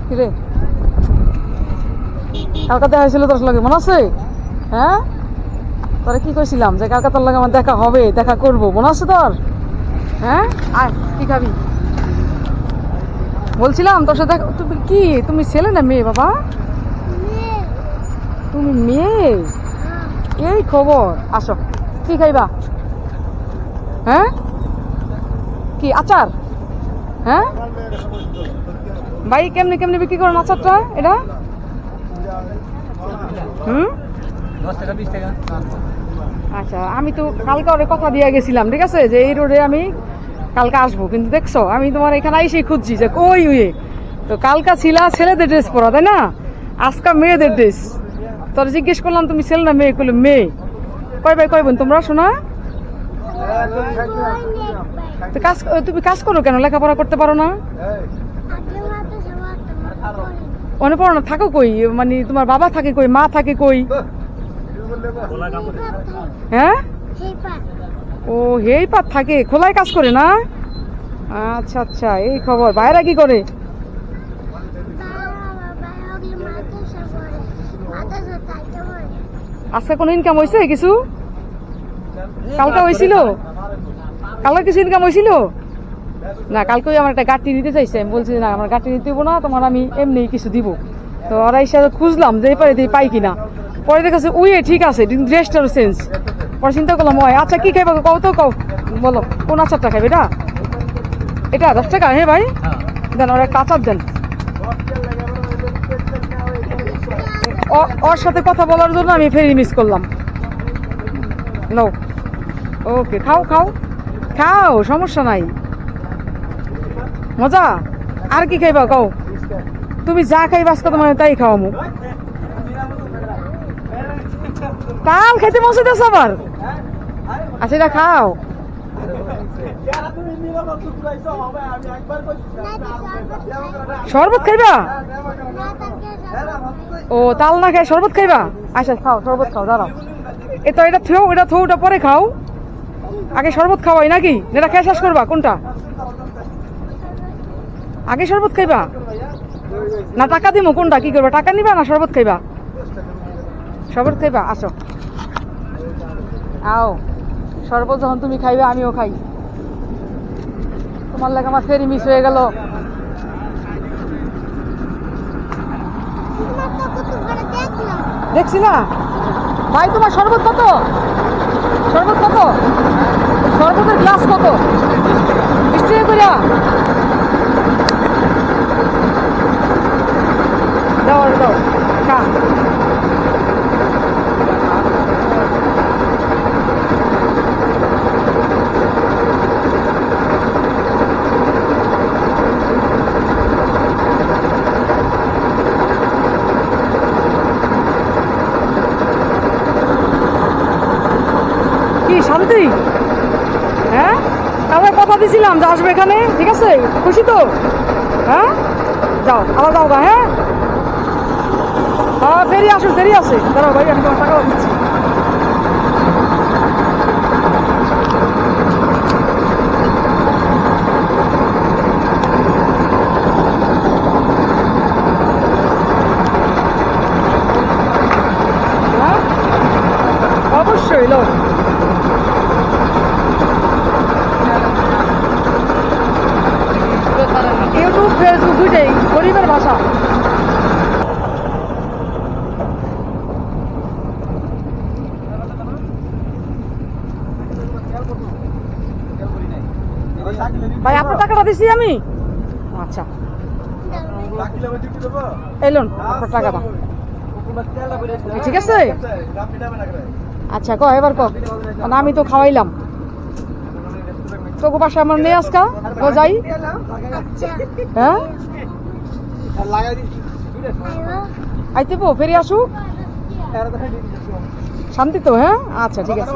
কিরে কালকে দেখা হয়েছিল তোর লগে মনে আছে? হ্যাঁ, তোরা কি কইছিলাম যে কালকে তোর লগে আমার দেখা হবে, দেখা করবো, মনে আছে তোর? হ্যাঁ, আয় কি খাবি বলছিলাম তোর সাথে। তুমি কি, তুমি ছেলে না মেয়ে বাবা? তুমি মেয়ে? এই খবর, আসো কি খাইবা? হ্যাঁ, কি আচার? হ্যাঁ ভাই, কেমনি কেমনি বিক্রি করেন আচারটা এটা? 10 টাকা 20 টাকা। আচ্ছা, আমি তো কালকে ওরে কথা দিয়ে গেছিলাম, ঠিক আছে, যে এই রোডে আমি কালকে আসবো, কিন্তু দেখছো আমি তোমার এখানে এসে খুঁজছি যে কই উয়ে। তো কালকা ছিলা ছেলেদের ড্রেস পরা, তাই না? আজকা মেয়েদের ড্রেস। তোর জিজ্ঞেস করলাম তুমি ছেলে না মেয়ে, করলো মেয়ে। কয় ভাই কয় বোন তোমরা শোনা? তো কাজ, তুমি কাজ করো কেন, লেখাপড়া করতে পারো না? মনে পড়ো না, থাকো কই? মানে তোমার বাবা থাকে কই, মা থাকে কই? হ্যাঁ, ও হেই পাত থাকে, খোলায় কাজ করে না? আচ্ছা আচ্ছা, এই খবর। ভাইরা কি করে? আজকে কোনো ইনকাম হয়েছে কিছু? কালকে হয়েছিল? কালকে কিছু ইনকাম হয়েছিল না? কালকে আমার একটা গাড়ি নিতে চাইছে, আমি বলছি না আমার গাড়ি নিতে দেবো না, তোমার আমি এমনি কিছু দিব। তো ওরা হিসাবে খুঁজলাম যে এই পারে পাই কিনা, পরে দেখেছে উইয়ে ঠিক আছে, ড্রেসটারও চেঞ্জ। পরে চিন্তা করলাম ওই আচ্ছা কি খাইবা কও তো, কও বলো কোন আচারটা খাইবে? এটা এটা 10 টাকা? হ্যাঁ ভাই দেন, ওরা একটা আচার দেন। ওর সাথে কথা বলার জন্য আমি ফেরি মিস করলাম। নো, ওকে, খাও খাও খাও, সমস্যা নাই, মজা। আর কি খাইবা কও? তুমি যা খাইবা আজকে তোমার তাই খাওয়ামু। তাল খাইতে মজা দেশ আবার? আচ্ছা এটা খাও। শরবত খাইবা? ও তাল না খাই শরবত খাইবা? আচ্ছা খাও, শরবত খাও, দাঁড়াও। এটা এটা থো, এটা থো, ওটা পরে খাও, আগে শরবত খাওয়াই নাকি? এটা খেয়ে শেষ করবা কোনটা? আগে শরবত খাইবা না টাকা দিমু? কোনটা কি করবা, টাকা নিবা না শরবত খাইবা? শরবত খাইবা, আসো আও। শরবত যখন তুমি খাইবে আমিও খাই। তোমার লাগে আমার ফেরি মিস হয়ে গেল। দেখছি না ভাই, তোমার শরবত কত? শরবত কত? শরবতের গ্লাস কত? 20 টাকা কইরা দাও, দাও খা। কি শান্তি? হ্যাঁ, কালকে কথা দিছিলাম যে আসবে এখানে, ঠিক আছে? খুশি তো? হ্যাঁ, যাও আবার যাও গা। হ্যাঁ হ্যাঁ, ফেরি আসুন, ফেরি আছে, দাঁড়াও ভাই আমি তোমার টাকা দিচ্ছি। হ্যাঁ অবশ্যই লোক ইউটিউব ফেসবুক দুইটাই গরিবের ভাষা। ভাই আপনার টাকাটা দিছি আমি। আচ্ছা এলুন আপনার টাকাটা, ঠিক আছে? আচ্ছা ক এবার ক, আমি তো খাওয়াইলাম তোকে বাসা আমার নিয়ে আজকা যাই। হ্যাঁ আইতে পো, ফেরি আসু শান্তি তো? হ্যাঁ আচ্ছা ঠিক আছে।